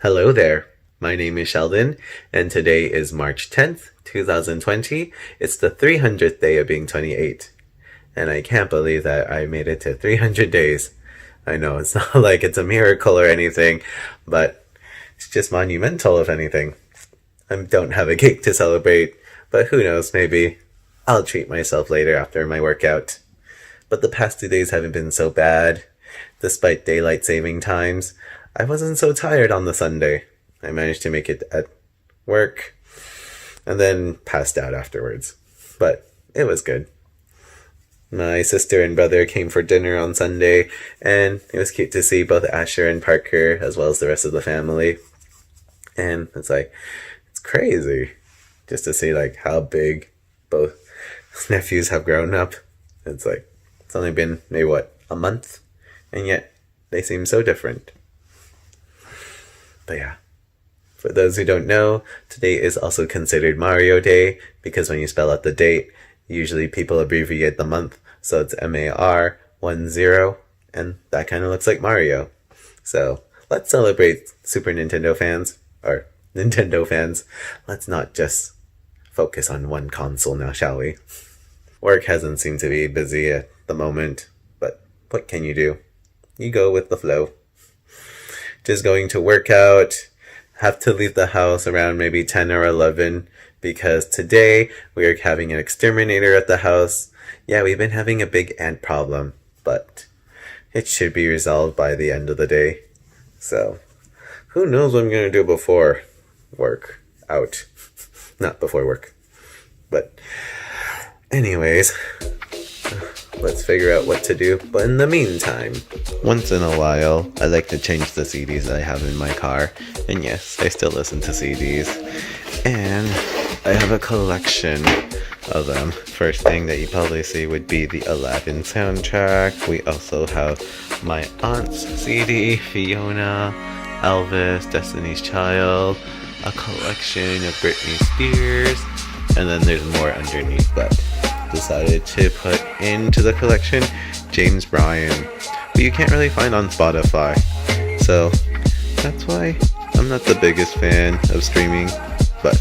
Hello there. My name is Sheldon, and today is March 10th, 2020. It's the 300th day of being 28. And I can't believe that I made it to 300 days. I know it's not like it's a miracle or anything, but it's just monumental, if anything. I don't have a cake to celebrate, but who knows, maybe I'll treat myself later after my workout. But the past 2 days haven't been so bad. Despite daylight saving times, I wasn't so tired on the Sunday. I managed to make it at work and then passed out afterwards. But it was good. My sister and brother came for dinner on Sunday, and it was cute to see both Asher and Parker as well as the rest of the family. And it's crazy just to see how big both nephews have grown up. It's only been maybe a month, and yet they seem so different. But yeah, for those who don't know, today is also considered Mario Day because when you spell out the date, usually people abbreviate the month, so it's MAR10, and that kind of looks like Mario. So let's celebrate Super Nintendo fans, or Nintendo fans. Let's not just focus on one console now, shall we? Work hasn't seemed to be busy at the moment, but what can you do? You go with the flow. Just going to work out, have to leave the house around maybe 10 or 11 because today we are having an exterminator at the house. Yeah, we've been having a big ant problem, but it should be resolved by the end of the day. So, who knows what I'm going to do before work out. Not before work. But anyways, let's figure out what to do. But in the meantime, once in a while, I like to change the CDs I have in my car. And yes, I still listen to CDs. And I have a collection of them. First thing that you probably see would be the Aladdin soundtrack. We also have my aunt's CD, Fiona, Elvis, Destiny's Child, a collection of Britney Spears, and then there's more underneath, but decided to put into the collection James Bryan, but you can't really find on Spotify, so that's why I'm not the biggest fan of streaming. But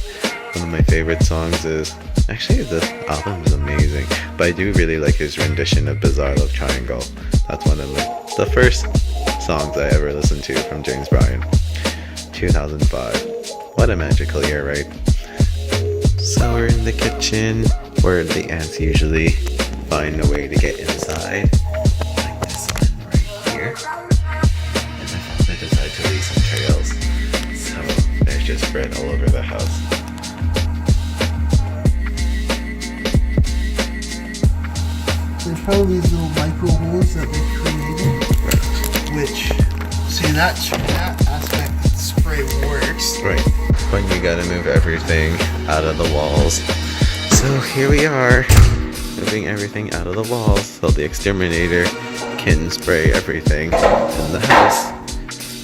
one of my favorite songs is, actually this album is amazing, but I do really like his rendition of Bizarre Love Triangle. That's one of the first songs I ever listened to from James Bryan. 2005, what a magical year, right? So we're in the kitchen where the ants usually find a way to get inside, like this one right here. And I decided to leave some trails, so there's just bread all over the house. There's probably these little micro holes that they created, which, see, that aspect of the spray works. Right, but you gotta move everything out of the walls. So here we are, moving everything out of the walls so the exterminator can spray everything in the house,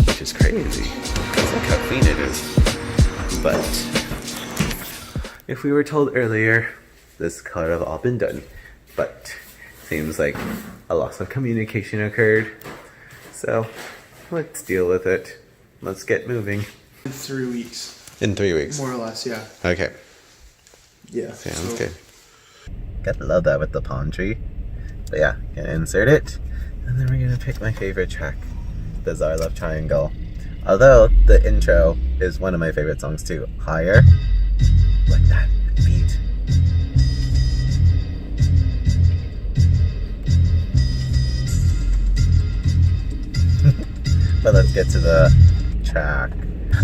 which is crazy, because look how clean it is. But if we were told earlier, this could have all been done, but seems like a loss of communication occurred. So let's deal with it. Let's get moving. In 3 weeks. In 3 weeks? More or less, yeah. Okay. Yeah. Sounds good. Gotta love that with the palm tree. But yeah, gonna insert it. And then we're gonna pick my favorite track, Bizarre Love Triangle. Although the intro is one of my favorite songs too. Higher. Like that beat. But let's get to the track.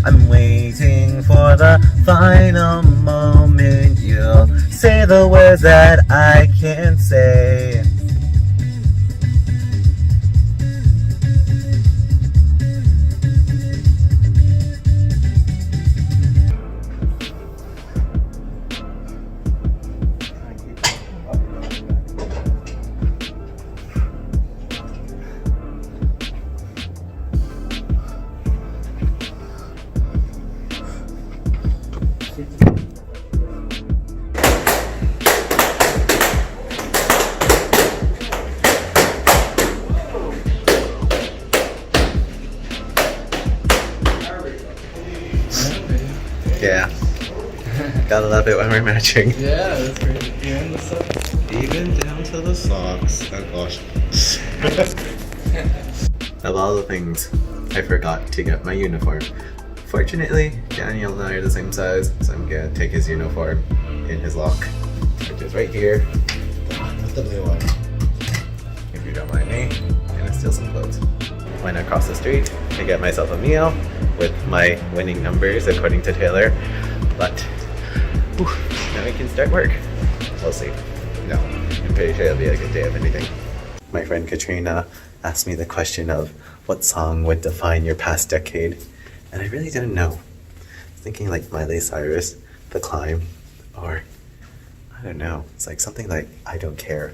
I'm waiting for the final moment. You'll say the words that I can't say. Yeah. Gotta love it when we're matching. Yeah, that's great. And the socks. Even down to the socks. Oh gosh. Of all the things, I forgot to get my uniform. Fortunately, Daniel and I are the same size, so I'm gonna take his uniform in his lock, which is right here. The one with the blue one. If you don't mind me, I'm gonna steal some clothes. Went across the street to get myself a meal with my winning numbers according to Taylor, but whew, now we can start work. We'll see. No, I'm pretty sure it'll be a good day if anything. My friend Katrina asked me the question of what song would define your past decade, and I really didn't know. I was thinking like Miley Cyrus, The Climb, or I don't know. It's like something like I Don't Care.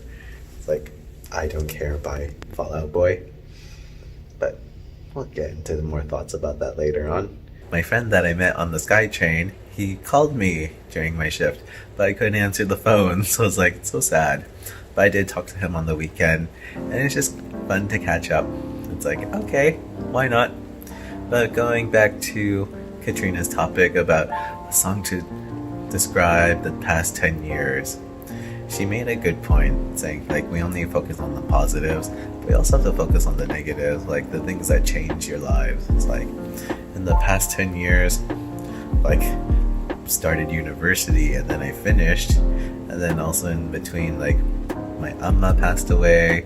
It's like I Don't Care by Fall Out Boy. But we'll get into more thoughts about that later on. My friend that I met on the SkyTrain, he called me during my shift, but I couldn't answer the phone, so I was like, it's so sad. But I did talk to him on the weekend, and it's just fun to catch up. It's like, okay, why not? But going back to Katrina's topic about a song to describe the past 10 years, she made a good point, saying like we only focus on the positives, but we also have to focus on the negatives, like the things that change your lives. It's like in the past 10 years, like started university and then I finished, and then also in between, like my amma passed away,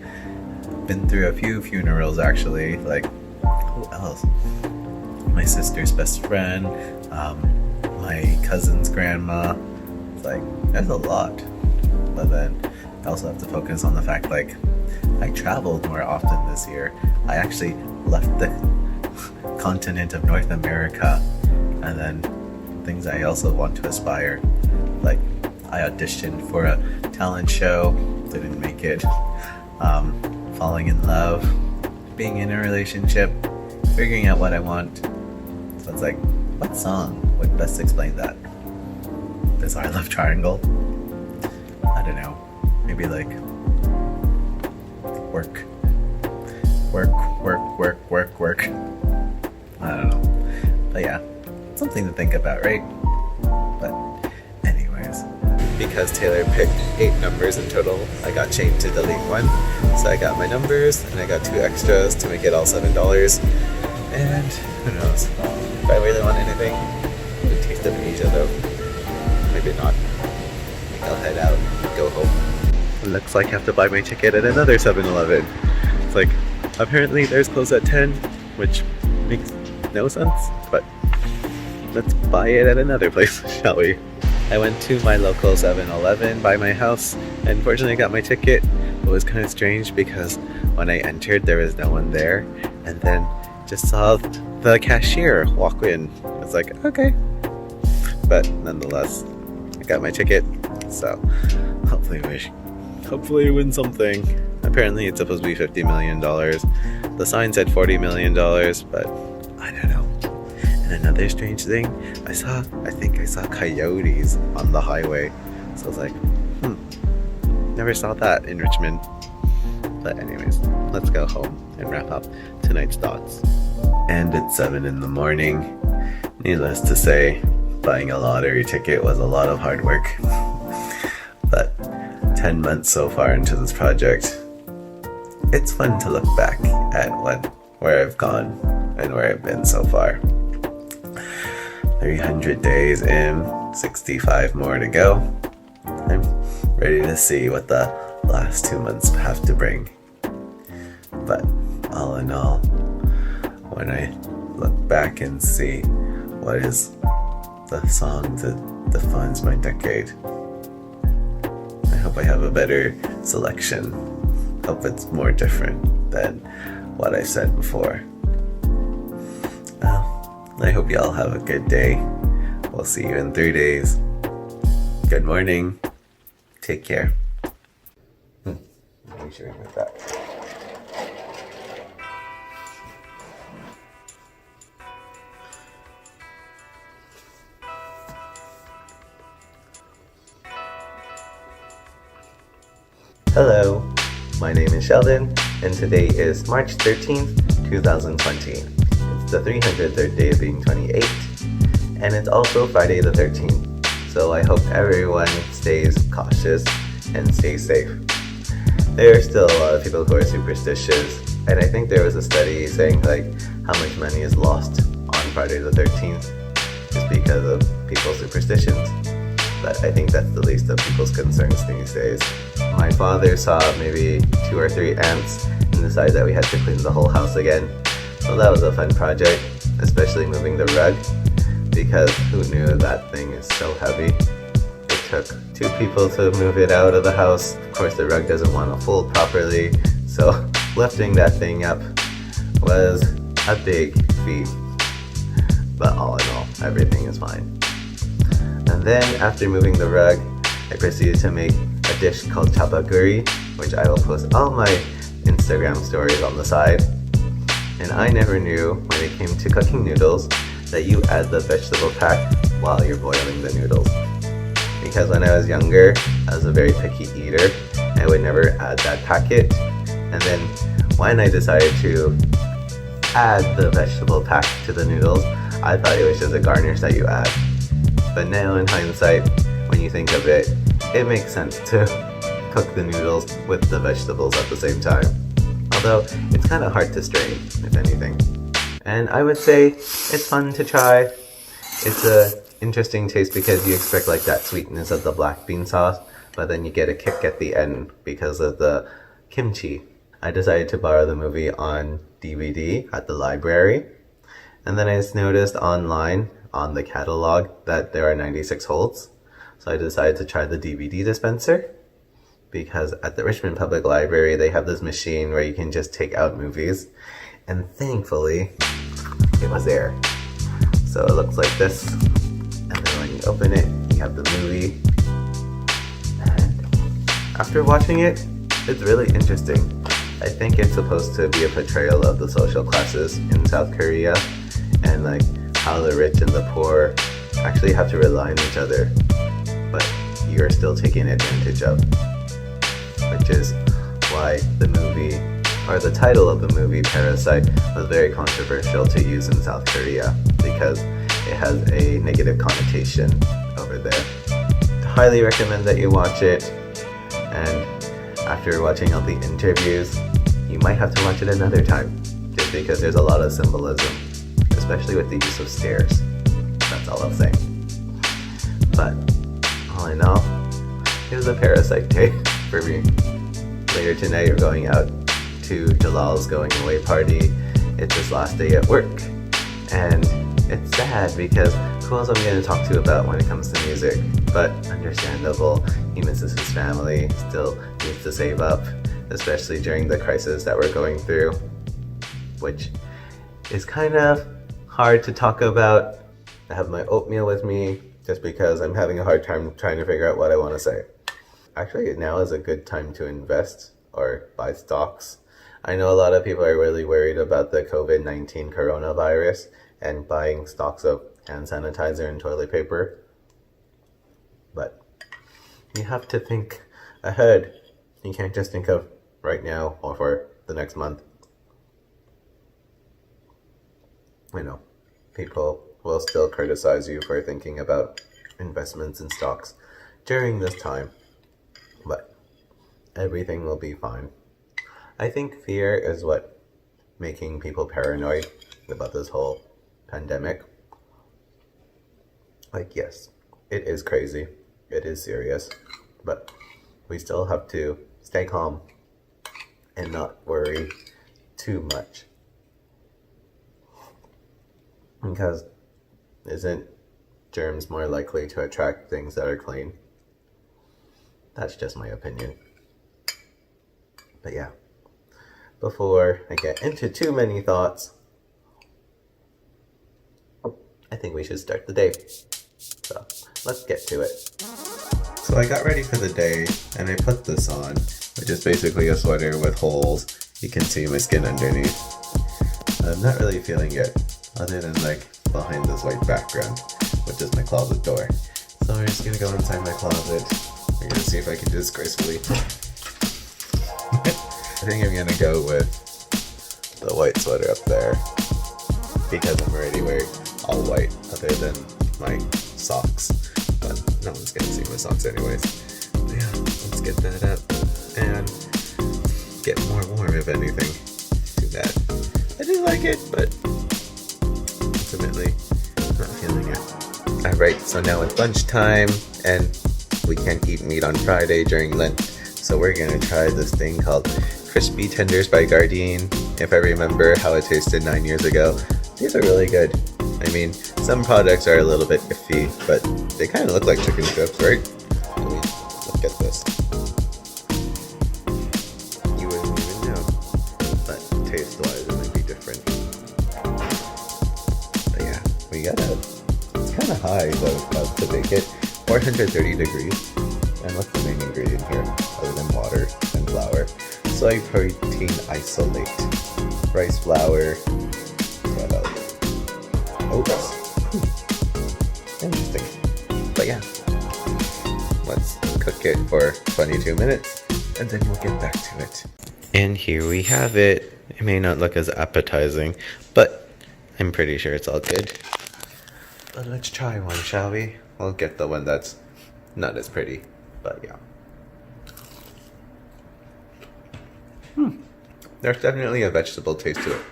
been through a few funerals actually, like who else? My sister's best friend, my cousin's grandma. It's like there's a lot. But then I also have to focus on the fact like I traveled more often this year. I actually left the continent of North America, and then things I also want to aspire. Like I auditioned for a talent show, didn't make it. Falling in love, being in a relationship, figuring out what I want. So it's like, what song would best explain that? Bizarre Love Triangle? I don't know. Maybe like work. Work. I don't know. But yeah, something to think about, right? But anyways, because Taylor picked 8 numbers in total, I got Shane to delete one. So I got my numbers and I got 2 extras to make it all $7. And who knows? If I really want anything, the taste of Asia though. Maybe not. I think I'll head out and go home. Looks like I have to buy my ticket at another 7-Eleven. It's like, apparently theirs close at 10, which makes no sense, but let's buy it at another place, shall we? I went to my local 7-Eleven by my house, and fortunately I got my ticket. It was kind of strange because when I entered there was no one there, and then just saw the cashier walk in. It's like, okay. But nonetheless, I got my ticket, so hopefully I win something. Apparently it's supposed to be $50 million. The sign said $40 million, but I don't know. And another strange thing, I think I saw coyotes on the highway. So I was like, never saw that in Richmond. But anyways, let's go home and wrap up tonight's thoughts. And it's 7 in the morning. Needless to say, buying a lottery ticket was a lot of hard work. But 10 months so far into this project, it's fun to look back at where I've gone and where I've been so far. 300 days in, 65 more to go. I'm ready to see what the last 2 months have to bring. But all in all, when I look back and see what is the song that defines my decade, I hope I have a better selection. Hope it's more different than what I said before. I hope y'all have a good day. We'll see you in 3 days. Good morning. Take care. Make sure we remove that. Hello, my name is Sheldon, and today is March 13th, 2020. It's the 303rd day of being 28, and And it's also Friday the 13th. So I hope everyone stays cautious and stays safe. There are still a lot of people who are superstitious, and I think there was a study saying like how much money is lost on Friday the 13th just because of people's superstitions. But I think that's the least of people's concerns these days. My father saw maybe 2 or 3 ants and decided that we had to clean the whole house again. So that was a fun project, especially moving the rug, because who knew that thing is so heavy. It took 2 people to move it out of the house. Of course, the rug doesn't want to fold properly, so lifting that thing up was a big feat. But all in all, everything is fine. And then after moving the rug, I proceeded to make a dish called chapaguri, which I will post all my Instagram stories on the side. And I never knew when it came to cooking noodles that you add the vegetable pack while you're boiling the noodles. Because when I was younger, I was a very picky eater. I would never add that packet. And then when I decided to add the vegetable pack to the noodles, I thought it was just a garnish that you add. But now in hindsight, when you think of it, it makes sense to cook the noodles with the vegetables at the same time. Although it's kind of hard to strain, if anything. And I would say it's fun to try. It's a interesting taste because you expect like that sweetness of the black bean sauce, but then you get a kick at the end because of the kimchi. I decided to borrow the movie on DVD at the library, and then I just noticed online on the catalog that there are 96 holds. So I decided to try the DVD dispenser, because at the Richmond Public Library they have this machine where you can just take out movies, and thankfully it was there. So it looks like this, and then when you open it, you have the movie. And after watching it, it's really interesting. I think it's supposed to be a portrayal of the social classes in South Korea, and like how the rich and the poor actually have to rely on each other, but you're still taken advantage of. Which is why the movie, or the title of the movie, Parasite, was very controversial to use in South Korea because it has a negative connotation over there. I highly recommend that you watch it, and after watching all the interviews, you might have to watch it another time, just because there's a lot of symbolism, especially with the use of stairs. That's all I'll say. But all in all, it was a Parasite day for me. Later tonight we're going out to Jalal's going away party. It's his last day at work, and it's sad because who else am I going to talk to about when it comes to music? But understandable, he misses his family, still needs to save up, especially during the crisis that we're going through, which is kind of hard to talk about. I have my oatmeal with me just because I'm having a hard time trying to figure out what I want to say. Actually, now is a good time to invest or buy stocks. I know a lot of people are really worried about the COVID-19 coronavirus and buying stocks of hand sanitizer and toilet paper. But you have to think ahead. You can't just think of right now or for the next month. I know, people will still criticize you for thinking about investments in stocks during this time. But everything will be fine. I think fear is what making people paranoid about this whole pandemic. Like, yes, it is crazy. It is serious. But we still have to stay calm and not worry too much. Because isn't germs more likely to attract things that are clean? That's just my opinion. But yeah, before I get into too many thoughts, I think we should start the day. So let's get to it. So I got ready for the day and I put this on, which is basically a sweater with holes. You can see my skin underneath. I'm not really feeling it, other than like behind this white background, which is my closet door. So I'm just gonna go inside my closet. I'm gonna see if I can just gracefully. I think I'm gonna go with the white sweater up there because I'm already wearing all white other than my socks. But no one's gonna see my socks anyways. But yeah, let's get that up and get more warm if anything. Too bad. I do like it, but ultimately not feeling it. Alright, so now it's lunchtime and we can't eat meat on Friday during Lent. So we're gonna try this thing called Crispy Tenders by Gardein. If I remember how it tasted 9 years ago, these are really good. I mean, some products are a little bit iffy, but they kind of look like chicken strips, right? I mean, look at this. You wouldn't even know, but taste-wise it might be different. But yeah, we got it. It's kind of high though to bake it. 430 degrees. And what's the main ingredient here, other than water and flour? Soy protein isolate, rice flour, what else? Oats. Interesting. But yeah, let's cook it for 22 minutes and then we'll get back to it. And here we have it. It may not look as appetizing, but I'm pretty sure it's all good. But let's try one, shall we? We'll get the one that's not as pretty, but yeah. There's definitely a vegetable taste to it.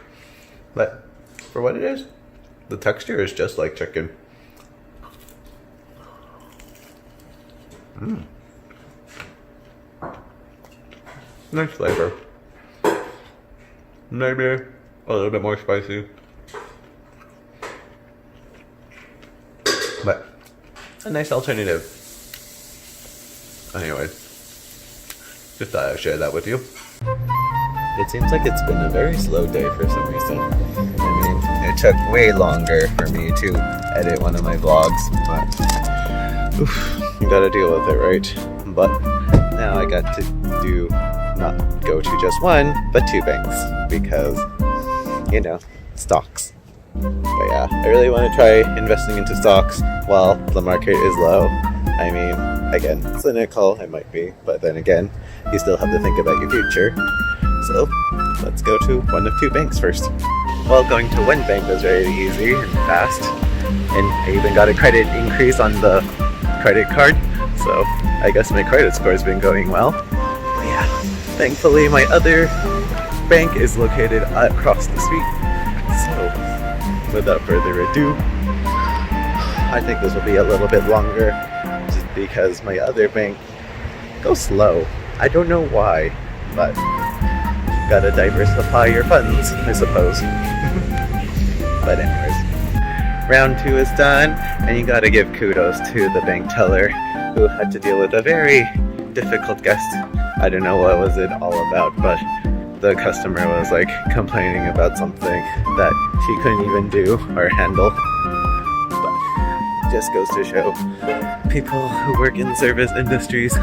But for what it is, the texture is just like chicken. Nice flavor. Maybe a little bit more spicy. But a nice alternative. Anyways, just thought I'd share that with you. It seems like it's been a very slow day for some reason. I mean, it took way longer for me to edit one of my vlogs, but you gotta deal with it, right? But now I got to not go to just one, but 2 banks, because, you know, stocks. But yeah, I really want to try investing into stocks while the market is low. I mean, again, cynical, I might be, but then again, you still have to think about your future. So, let's go to one of 2 banks first. Well, going to one bank was very easy and fast, and I even got a credit increase on the credit card, so I guess my credit score has been going well. But yeah, thankfully my other bank is located across the street, so without further ado, I think this will be a little bit longer, just because my other bank goes slow. I don't know why, but gotta diversify your funds, I suppose. But anyways, round 2 is done, and you gotta give kudos to the bank teller who had to deal with a very difficult guest. I don't know what was it all about, but the customer was like complaining about something that she couldn't even do or handle. But it just goes to show people who work in service industries,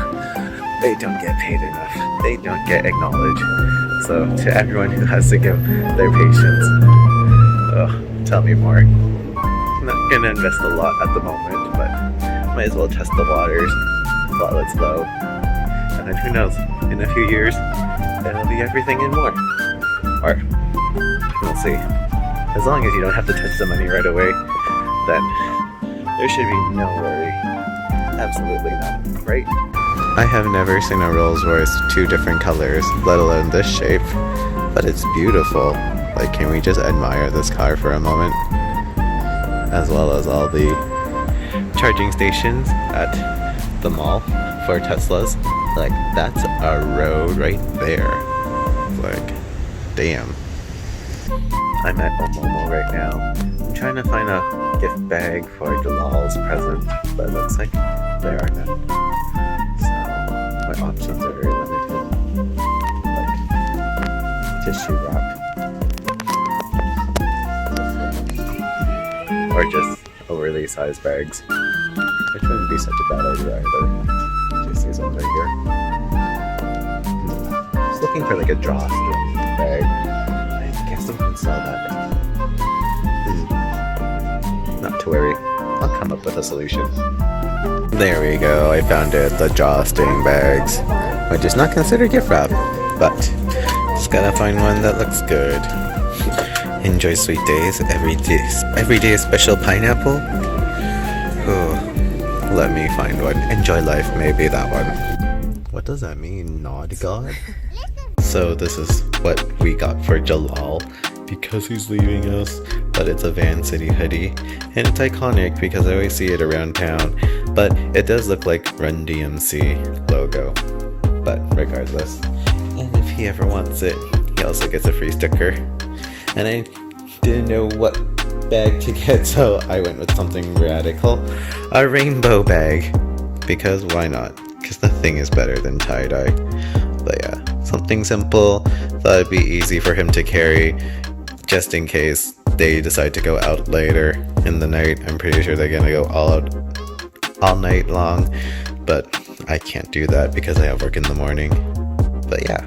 they don't get paid enough. They don't get acknowledged. So to everyone who has to give their patience, tell me more. I'm not gonna invest a lot at the moment, but might as well test the waters while it's low. And then who knows, in a few years, it'll be everything and more. Or, we'll see. As long as you don't have to touch the money right away, then there should be no worry. Absolutely none, right? I have never seen a Rolls Royce 2 different colors, let alone this shape, but it's beautiful. Like, can we just admire this car for a moment? As well as all the charging stations at the mall for Teslas. Like, that's a road right there. Like, damn. I'm at Omomo right now. I'm trying to find a gift bag for Dalal's present, but it looks like there are none. My options are very limited, like tissue wrap, or just overly sized bags, which wouldn't be such a bad idea either. Just see some right here. Just looking for like a drawstring bag. I guess someone sell that. Not to worry, I'll come up with a solution. There we go, I found it, the drawstring bags, which is not considered gift wrap, but just gotta find one that looks good. Enjoy sweet days, every day is special pineapple. Let me find one. Enjoy life, maybe that one. What does that mean, nod god? So this is what we got for Jalal because he's leaving us. But it's a Van City hoodie, and it's iconic because I always see it around town. But it does look like Run DMC logo. But regardless, and if he ever wants it, he also gets a free sticker. And I didn't know what bag to get, so I went with something radical. A rainbow bag. Because why not? Because nothing is better than tie-dye. But yeah, something simple. Thought it'd be easy for him to carry, just in case they decide to go out later in the night. I'm pretty sure they're gonna go all night long, but I can't do that because I have work in the morning. But yeah,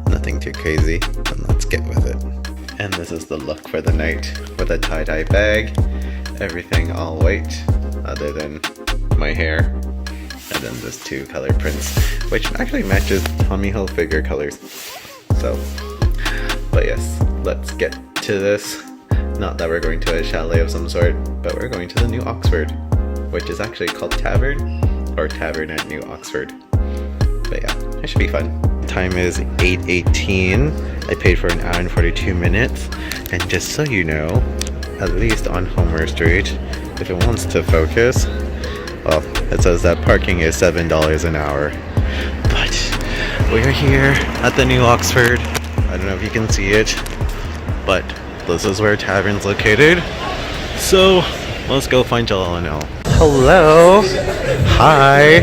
nothing too crazy, but let's get with it. And this is the look for the night with a tie-dye bag, everything all white other than my hair, and then this 2 color prints, which actually matches Tommy Hilfiger colors. So, but yes, let's get to this. Not that we're going to a chalet of some sort, but we're going to the New Oxford, which is actually called Tavern, or Tavern at New Oxford. But yeah, it should be fun. Time is 8:18. I paid for an hour and 42 minutes. And just so you know, at least on Homer Street, if it wants to focus, well, it says that parking is $7 an hour. But we're here at the New Oxford. I don't know if you can see it, but this is where Tavern's located. So let's go find Jalal and Elle. Hello. Hi.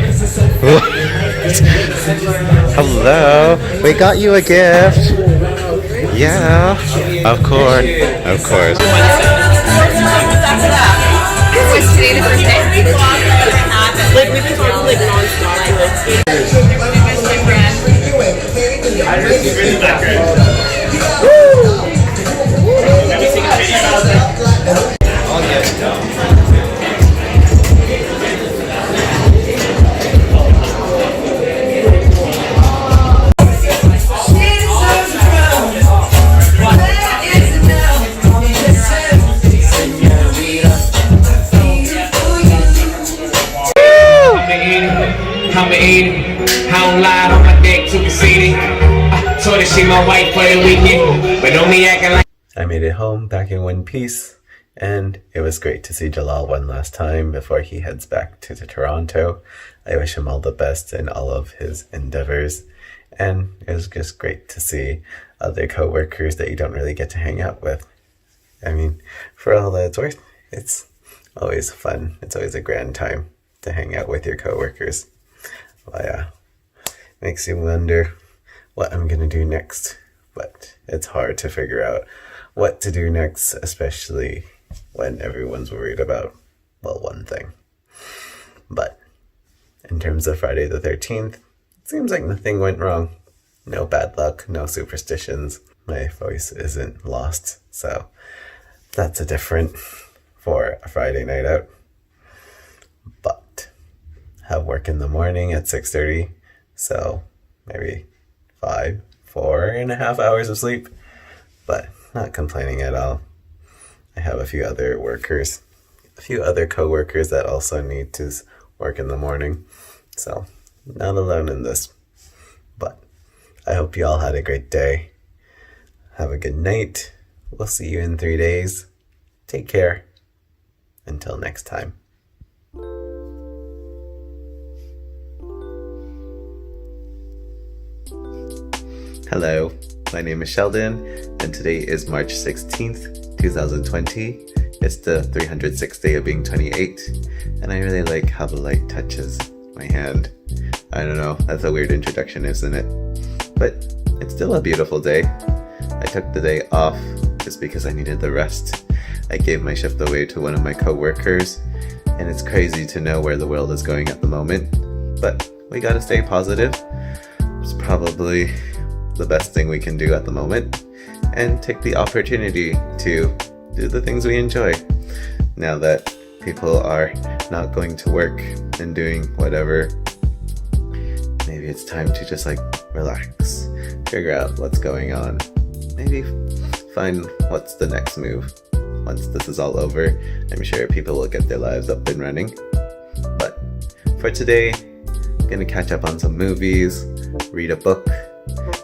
Hello. We got you a gift. Yeah. Of course. Of course. Was today the first day? Like we've been talking like non-stop. How lied on my dick, too conceited. Told her she my wife for the weekend, but only acting like. I made it home back in one piece, and it was great to see Jalal one last time before he heads back to Toronto. I wish him all the best in all of his endeavors, and it was just great to see other co-workers that you don't really get to hang out with. I mean, for all that it's worth, it's always fun. It's always a grand time to hang out with your co-workers. Well, yeah, makes you wonder what I'm gonna do next, but it's hard to figure out what to do next, especially when everyone's worried about, well, one thing. But in terms of Friday the 13th, it seems like nothing went wrong. No bad luck, no superstitions. My voice isn't lost, so that's a different for a Friday night out. But have work in the morning at 6:30, so maybe 4.5 hours of sleep, but not complaining at all. I have a few other co-workers that also need to work in the morning, so not alone in this. But I hope you all had a great day. Have a good night. We'll see you in 3 days. Take care. Until next time. Hello, my name is Sheldon, and today is March 16th, 2020. It's the 306th day of being 28, and I really like how the light touches my hand. I don't know, that's a weird introduction, isn't it? But it's still a beautiful day. I took the day off just because I needed the rest. I gave my shift away to one of my co-workers, and it's crazy to know where the world is going at the moment, but we gotta stay positive. It's probably the best thing we can do at the moment, and take the opportunity to do the things we enjoy. Now that people are not going to work and doing whatever, maybe it's time to just relax, figure out what's going on, maybe find what's the next move. once this is all over, I'm sure people will get their lives up and running. But for today, I'm gonna catch up on some movies, read a book,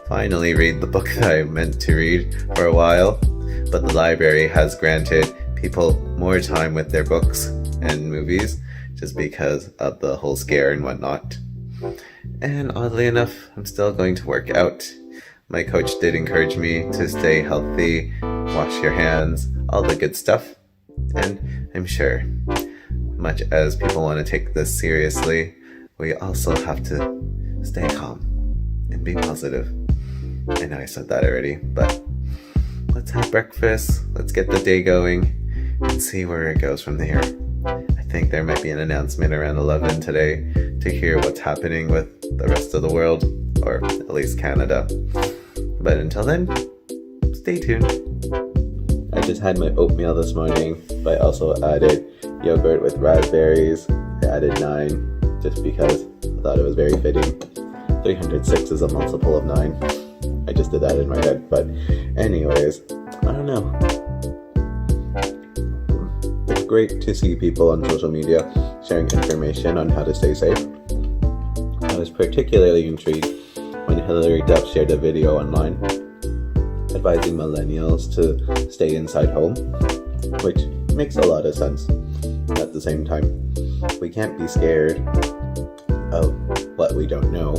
finally read the book that I meant to read for a while, but the library has granted people more time with their books and movies just because of the whole scare and whatnot. And oddly enough, I'm still going to work out. My coach did encourage me to stay healthy, wash your hands, all the good stuff. And I'm sure, much as people want to take this seriously, we also have to stay calm and be positive. I know I said that already, but let's have breakfast, let's get the day going, and see where it goes from there. I think there might be an announcement around 11 today to hear what's happening with the rest of the world, or at least Canada. But until then, stay tuned. I just had my oatmeal this morning, but I also added yogurt with raspberries. I added 9 just because I thought it was very fitting. 306 is a multiple of 9. I just did that in my head, but anyways, I don't know. It's great to see people on social media sharing information on how to stay safe. I was particularly intrigued when Hilary Duff shared a video online advising millennials to stay inside home, which makes a lot of sense. At the same time, we can't be scared of what we don't know.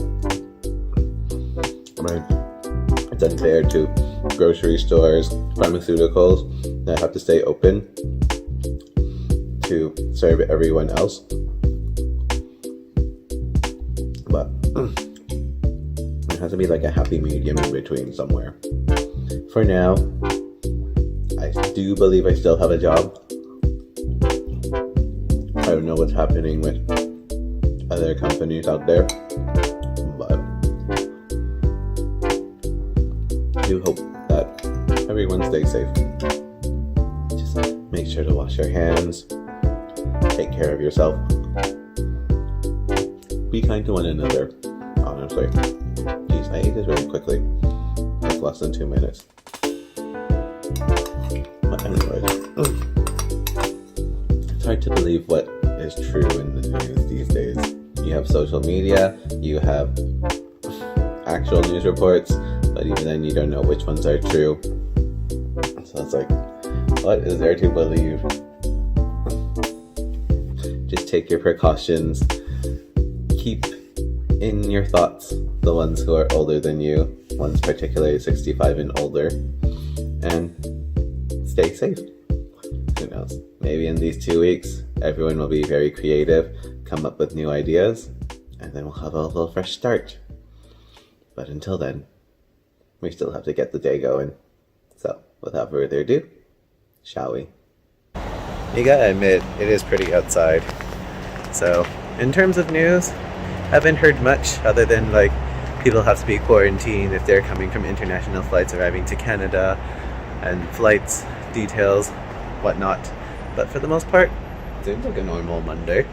Right? It's unfair to grocery stores, pharmaceuticals that have to stay open to serve everyone else. But there has to be like a happy medium in between somewhere. For now, I do believe I still have a job. I don't know what's happening with other companies out there, but I do hope that everyone stays safe. Just make sure to wash your hands, take care of yourself, be kind to one another, honestly. Jeez, I ate this very quickly, like less than 2 minutes. But anyways, it's hard to believe what is true in the news these days. You have social media, you have actual news reports, but even then you don't know which ones are true. So it's like, what is there to believe? Just take your precautions. Keep in your thoughts the ones who are older than you, ones particularly 65 and older, and stay safe. Who knows? Maybe in these 2 weeks, everyone will be very creative, come up with new ideas, and then we'll have a little fresh start. But until then, we still have to get the day going. So, without further ado, shall we? You gotta admit, it is pretty outside. So, in terms of news, haven't heard much other than like people have to be quarantined if they're coming from international flights arriving to Canada, and flights, details, whatnot. But for the most part, it seems like a normal Monday.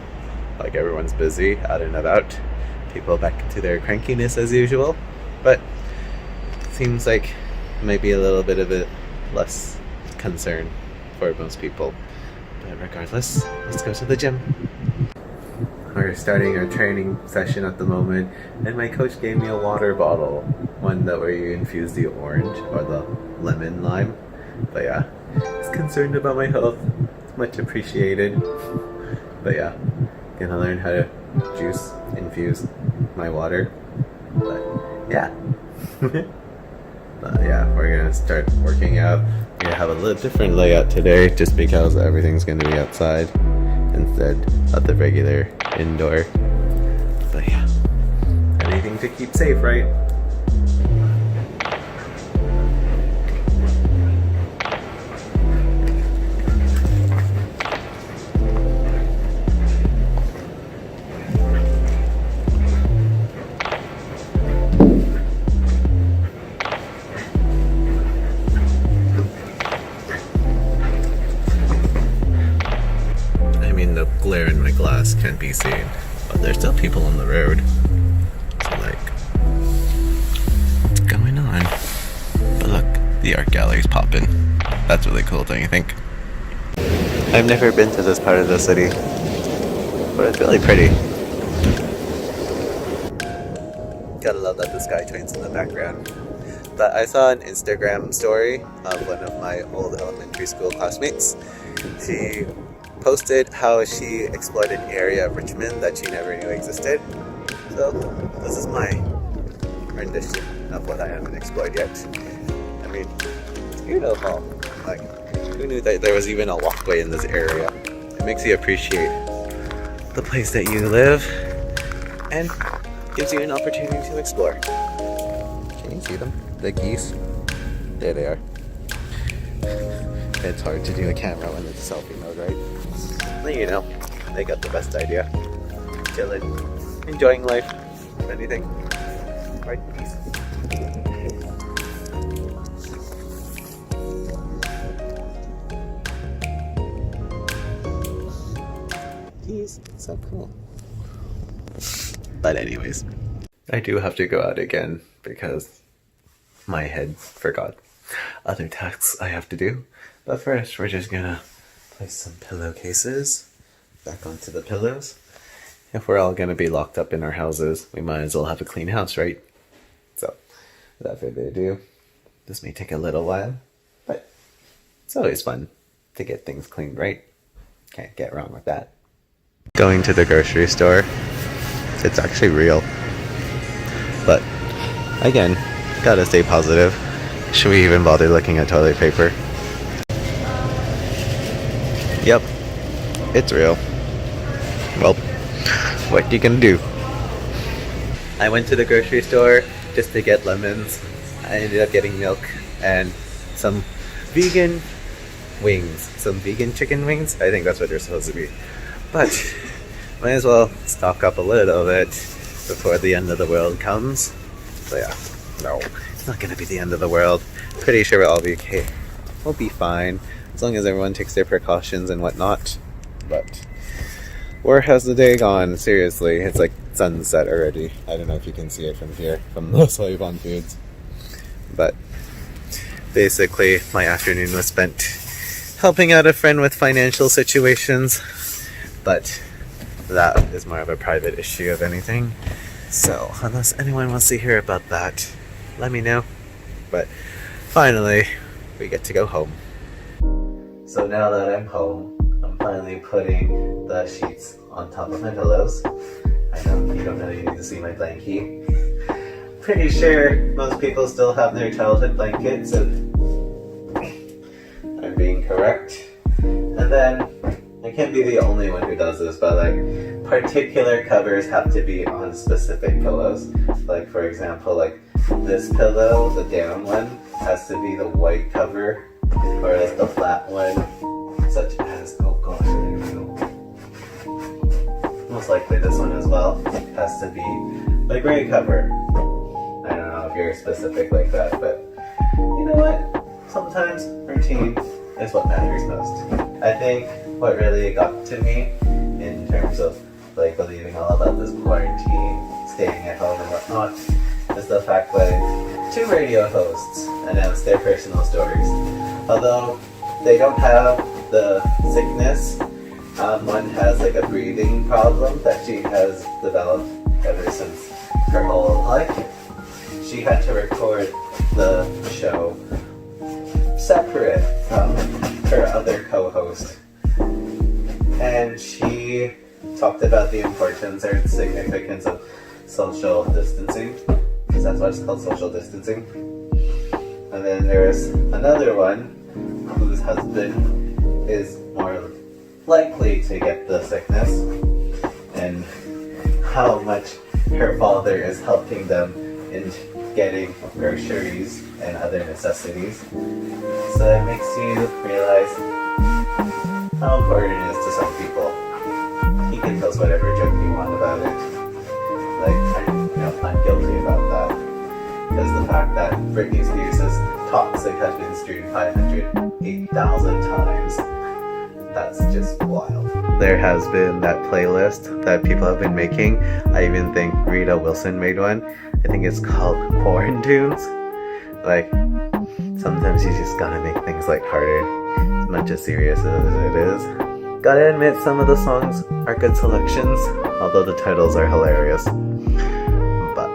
Like everyone's busy, out and about. People back to their crankiness as usual. But it seems like it might be a little bit of a less concern for most people. But regardless, let's go to the gym. We're starting our training session at the moment, and my coach gave me a water bottle, one that where you infuse the orange or the lemon lime. But yeah, he's concerned about my health. It's much appreciated. But yeah, gonna learn how to infuse my water. But yeah. Yeah, we're gonna start working out. We're gonna have a little different layout today just because everything's gonna be outside instead of the regular indoor. But yeah, anything to keep safe, right? The glare in my glass can't be seen, but there's still people on the road. So like, what's going on? But look, the art gallery's popping. That's really cool, don't you think? I've never been to this part of the city, but it's really pretty. Gotta love that the sky train's in the background. But I saw an Instagram story of one of my old elementary school classmates. She posted how she explored an area of Richmond that she never knew existed. So this is my rendition of what I haven't explored yet. I mean, it's beautiful. Like, who knew that there was even a walkway in this area? It makes you appreciate the place that you live and gives you an opportunity to explore. Can you see them? The geese? There they are. It's hard to do a camera when it's selfie mode, right? But you know, they got the best idea. Chilling, enjoying life, if anything. Right, geese? Geese, so cool. But anyways, I do have to go out again because my head forgot other tasks I have to do. But first, we're just gonna place some pillowcases back onto the pillows. If we're all gonna be locked up in our houses, we might as well have a clean house, right? So, without further ado, this may take a little while, but it's always fun to get things cleaned, right? Can't get wrong with that. Going to the grocery store, it's actually real. But, again, gotta stay positive. Should we even bother looking at toilet paper? Yep, it's real. Well, what you gonna do? I went to the grocery store just to get lemons. I ended up getting milk and some vegan wings. Some vegan chicken wings? I think that's what they're supposed to be. But, might as well stock up a little bit before the end of the world comes. So yeah, no, it's not gonna be the end of the world. Pretty sure we'll all be okay. We'll be fine, as long as everyone takes their precautions and whatnot. But where has the day gone? Seriously, it's like sunset already. I don't know if you can see it from here, from the Slave on Foods. But basically, my afternoon was spent helping out a friend with financial situations. But that is more of a private issue of anything. So, unless anyone wants to hear about that, let me know. But finally, we get to go home. So now that I'm home, I'm finally putting the sheets on top of my pillows. I know you don't really need to see my blankie. Pretty sure most people still have their childhood blankets, so I'm being correct. And then, I can't be the only one who does this, but like, particular covers have to be on specific pillows. Like, for example, like this pillow, the down one, has to be the white cover, whereas the flat one, such as, oh gosh, I don't even know. Most likely this one as well, has to be the gray cover. I don't know if you're specific like that, but you know what? Sometimes routine is what matters most. I think what really got to me in terms of like believing all about this quarantine, staying at home and whatnot, is the fact that 2 radio hosts announced their personal stories. Although they don't have the sickness, one has like a breathing problem that she has developed ever since her whole life. She had to record the show separate from her other co-host. And she talked about the importance or significance of social distancing, because that's why it's called social distancing. And then there's another one whose husband is more likely to get the sickness, and how much her father is helping them in getting groceries and other necessities. So it makes you realize how important it is to some people. You can post whatever joke you want about it. Like, I'm guilty about that. Because the fact that Britney Spears' Toxic has been streamed 508,000 times, that's just wild. There has been that playlist that people have been making. I even think Rita Wilson made one. I think it's called Quarantunes. Like, sometimes you just gotta make things like harder. much as serious as it is. Gotta admit, some of the songs are good selections, although the titles are hilarious. But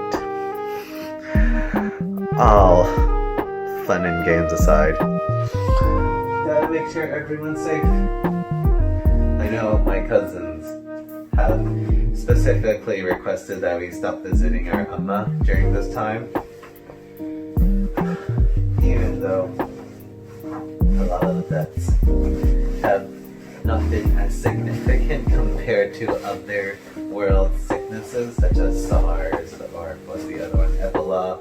all fun and games aside, gotta make sure everyone's safe. I know my cousins have specifically requested that we stop visiting our Amma during this time, even though a lot of the deaths have not been as significant compared to other world sicknesses such as SARS or what's the other one, Ebola.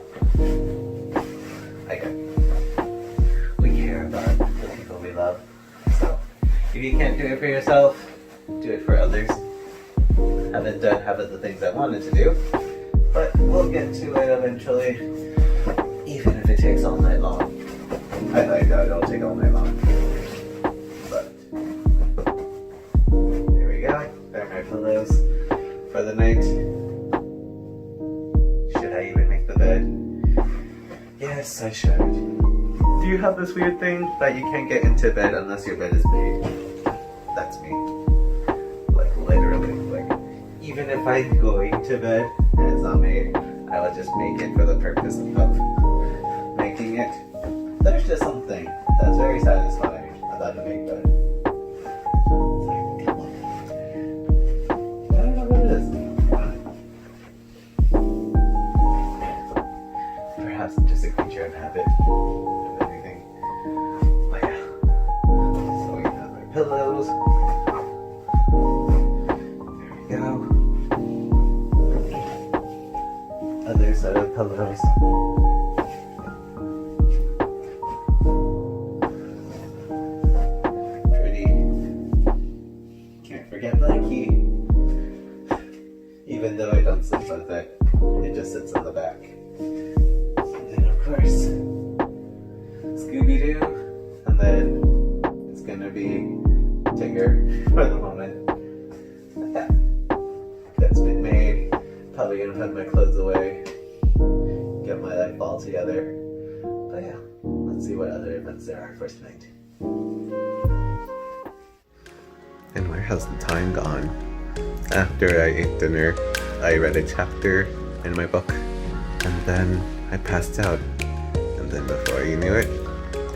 We care about the people we love. So if you can't do it for yourself, do it for others. Haven't done half of the things I wanted to do, but we'll get to it eventually, even if it takes all night long. I doubt it'll take all night long. But there we go. There are my pillows for the night. Should I even make the bed? Yes, I should. Do you have this weird thing that you can't get into bed unless your bed is made? That's me. Like literally. Like even if I'm going to bed and it's not made, I will just make it for the purpose of making it. There's just something that's very satisfying about a big bed. It's like, come on. I don't know what it is. Perhaps I'm just a creature of habit, if anything. But yeah. So we have my pillows. There we go. Other set of pillows. Even though I don't sleep with it, it just sits in the back. And then of course, Scooby-Doo, and then it's gonna be Tigger for the moment. But yeah, that's been made. Probably gonna put my clothes away, get my life all together. But yeah, let's see what other events there are for tonight. And where has the time gone? After I ate dinner, I read a chapter in my book, and then I passed out. And then before you knew it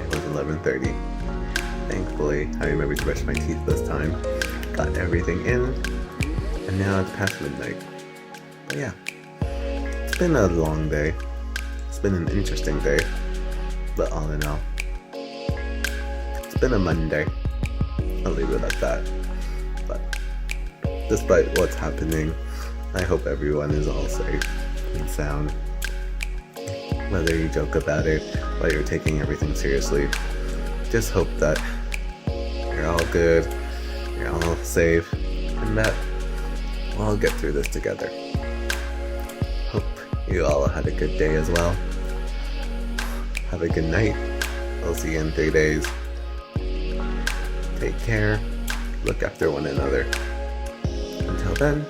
was 11:30. Thankfully, I remembered to brush my teeth this time, got everything in, and now it's past midnight. But yeah, it's been a long day. It's been an interesting day, but all in all, it's been a Monday. I'll leave it at that. But despite what's happening, I hope everyone is all safe and sound. Whether you joke about it or you're taking everything seriously, just hope that you're all good, you're all safe, and that we'll all get through this together. Hope you all had a good day as well. Have a good night. I'll see you in 3 days. Take care. Look after one another. Until then,